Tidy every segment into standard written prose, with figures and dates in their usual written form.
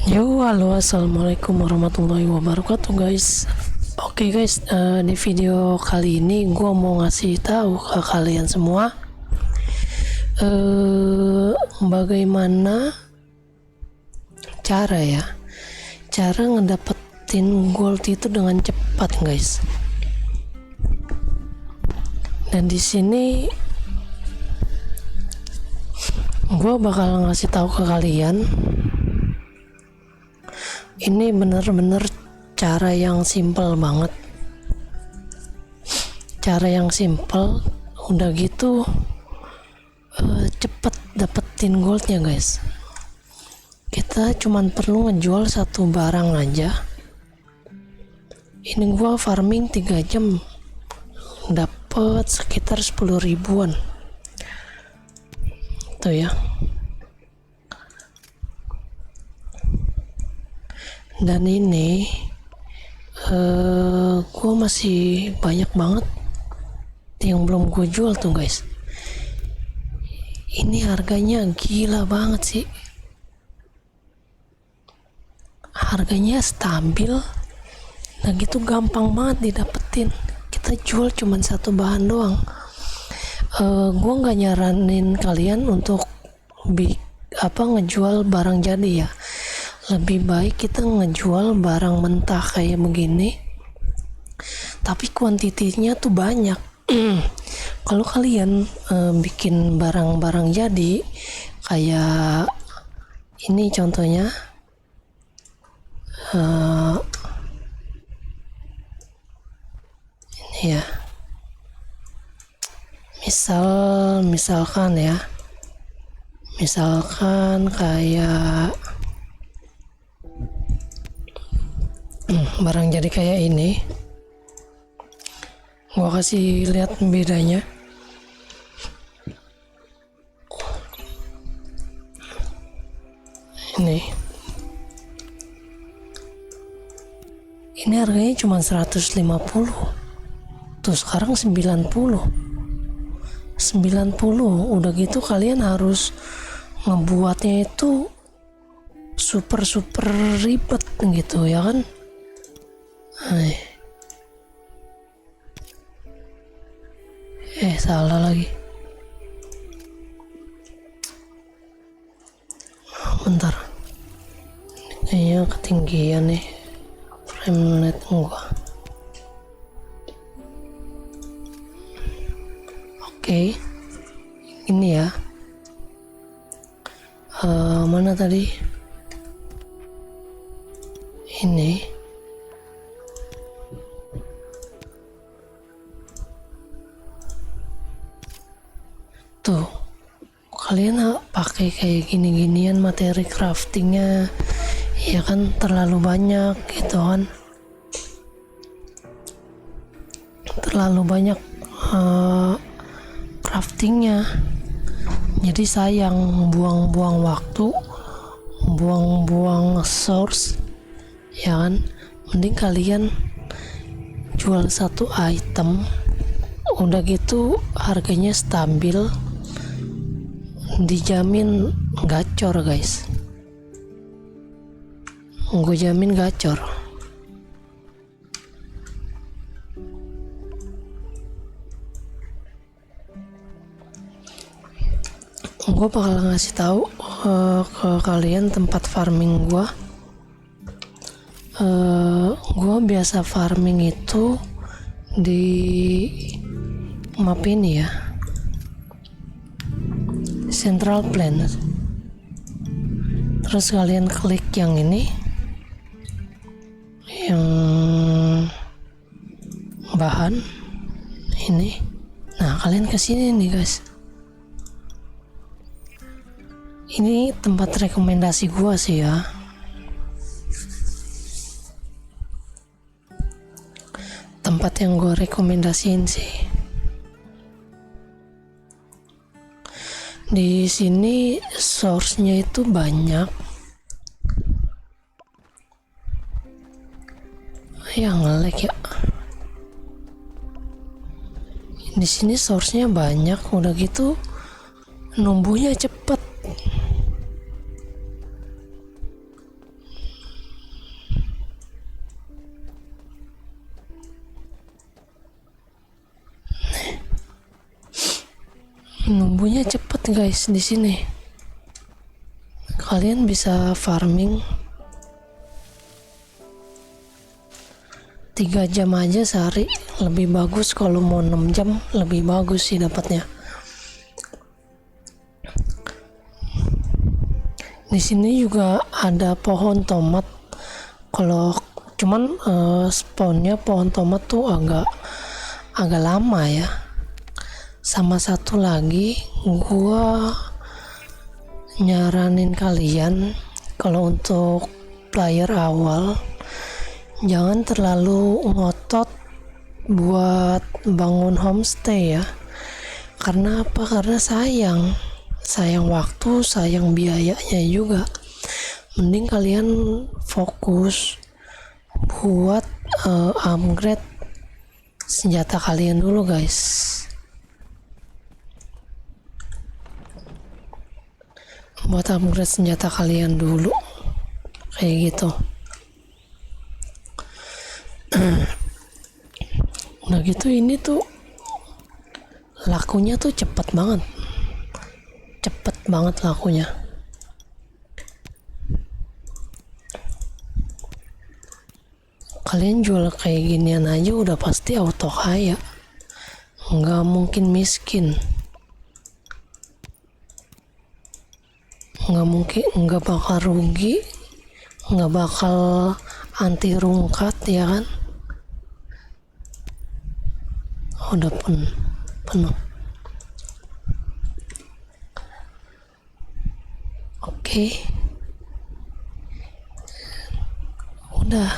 Yo, halo, assalamualaikum warahmatullahi wabarakatuh, guys. Oke, guys, di video kali ini gue mau ngasih tahu ke kalian semua bagaimana cara ngedapetin gold itu dengan cepat, guys. Dan di sini gue bakal ngasih tahu ke kalian. Ini bener-bener cara yang simple banget. Cara yang simple, udah gitu cepet dapetin goldnya, guys. Kita cuman perlu ngejual satu barang aja. Ini gua farming 3 jam dapet sekitar 10 ribuan. Tuh ya. Dan ini gue masih banyak banget yang belum gue jual tuh, guys. Ini harganya gila banget sih. Harganya stabil, nah gitu gampang banget didapetin. Kita jual cuman satu bahan doang. Gue nggak nyaranin kalian untuk ngejual barang jadi ya. Lebih baik kita ngejual barang mentah kayak begini, tapi kuantitinya tuh banyak. Kalau kalian bikin barang-barang jadi kayak ini contohnya, ini ya, misalkan kayak barang jadi kayak ini. Gua kasih lihat bedanya. Ini harganya cuma 150. Tuh sekarang 90. Udah gitu kalian harus ngebuatnya itu super ribet gitu ya kan. Salah lagi. Bentar. Kayaknya ketinggian nih frame rate gua. Oke. Ini ya. Mana tadi? Ini. Tuh, kalian pakai kayak gini-ginian materi craftingnya ya kan terlalu banyak gitu kan, terlalu banyak craftingnya, jadi sayang buang-buang waktu, buang-buang source ya kan. Mending kalian jual satu item, udah gitu harganya stabil, dijamin gacor, guys. Gue jamin gacor. Gue bakal ngasih tahu ke kalian tempat farming gue. Gue biasa farming itu di map ini ya, Central Plains. Terus kalian klik yang ini, yang bahan ini. Nah, kalian kesini nih, guys. Ini tempat rekomendasi gua sih ya. Tempat yang gua rekomendasiin sih. Di sini source-nya itu banyak. Ya nge-lag ya. Di sini source-nya banyak, udah gitu numbuhnya cepet. Numbuhnya cepet guys di sini. Kalian bisa farming 3 jam aja sehari, lebih bagus. Kalau mau 6 jam lebih bagus sih dapatnya. Di sini juga ada pohon tomat. Kalau cuman spawnnya pohon tomat tuh agak lama ya. Sama satu lagi, gua nyaranin kalian kalau untuk player awal jangan terlalu ngotot buat bangun homestay ya. Karena apa? Karena sayang waktu, sayang biayanya juga. Mending kalian fokus buat upgrade senjata kalian dulu guys. Buat upgrade senjata kalian dulu kayak gitu. Udah gitu ini tuh lakunya tuh cepet banget lakunya. Kalian jual kayak ginian aja udah pasti auto kaya, nggak mungkin miskin, nggak bakal rugi, nggak bakal anti rungkat ya kan. Udah penuh. Oke. Udah,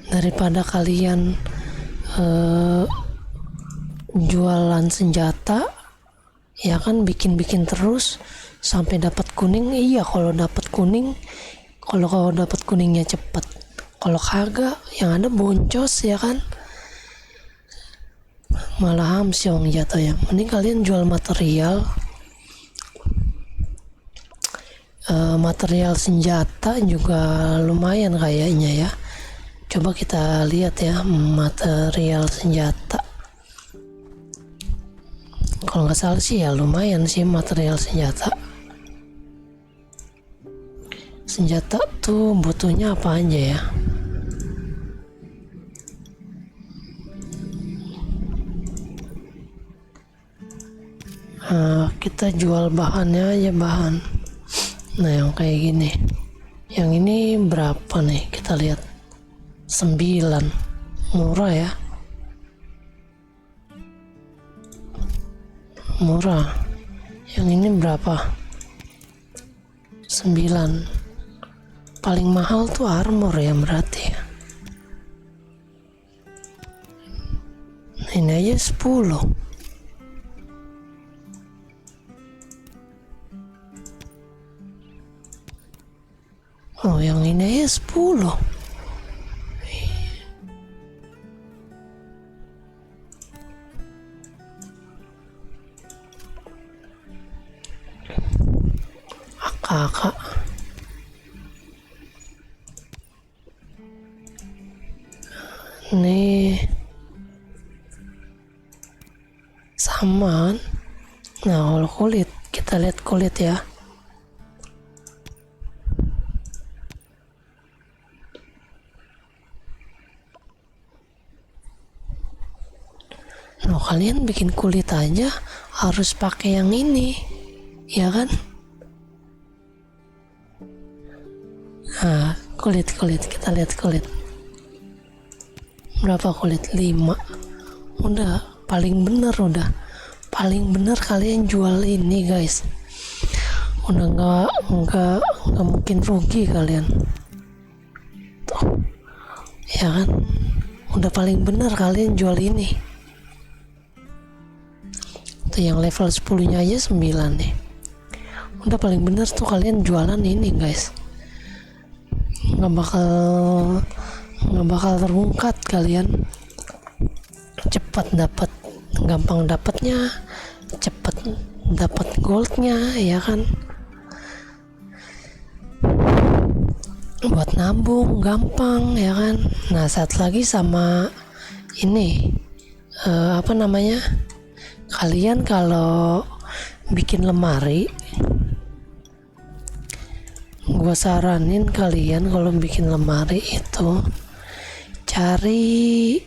daripada kalian jualan senjata ya kan, bikin terus sampai dapat kuning. Iya, kalau dapat kuningnya cepet. Kalau kagak yang ada boncos ya kan, malah hamsyong jatuh ya. Mending kalian jual material senjata juga lumayan kayaknya ya. Coba kita lihat ya material senjata. Kalau nggak salah sih ya lumayan sih material senjata. Senjata tuh butuhnya apa aja ya? Kita jual bahannya aja, bahan. Nah yang kayak gini, yang ini berapa nih, kita lihat 9, murah ya, murah. Yang ini berapa? 9. Paling mahal tuh armor ya berarti ya. Nah, ini aja 10. Oh yang ini aja 10. Kakak ini sama. Nah kalau kulit, kita lihat kulit ya. Nah kalian bikin kulit aja harus pakai yang ini ya kan. Nah kulit kita lihat kulit berapa, kulit 5. Udah paling bener kalian jual ini guys. Udah nggak mungkin rugi kalian tuh ya kan. Udah paling bener kalian jual ini tuh, yang level 10 nya aja 9 nih. Udah paling bener tuh kalian jualan ini guys. Nggak bakal terungkat kalian. Cepat dapat, gampang dapatnya, cepat dapat goldnya ya kan. Buat nabung gampang ya kan. Nah satu lagi sama ini kalian kalau bikin lemari, gue saranin kalian kalau bikin lemari itu cari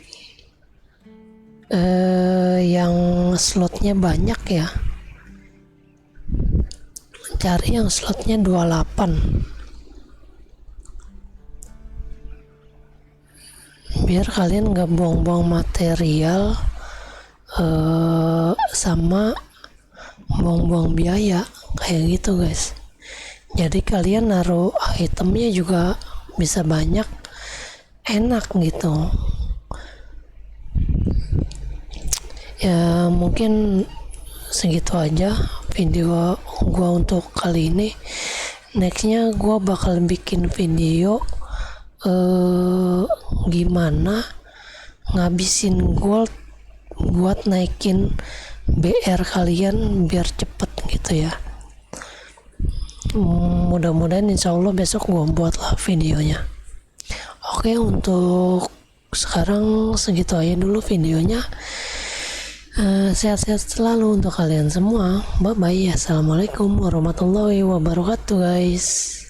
yang slotnya banyak ya. Cari yang slotnya 28 biar kalian gak buang-buang material sama buang-buang biaya kayak gitu guys. Jadi kalian naruh itemnya juga bisa banyak, enak gitu ya. Mungkin segitu aja video gua untuk kali ini. Nextnya gua bakal bikin video gimana ngabisin gold buat naikin BR kalian biar cepet gitu ya. Mudah-mudahan insyaallah besok gua buat lah videonya. Oke, untuk sekarang segitu aja dulu videonya. Sehat-sehat selalu untuk kalian semua. Bye bye. Assalamualaikum warahmatullahi wabarakatuh guys.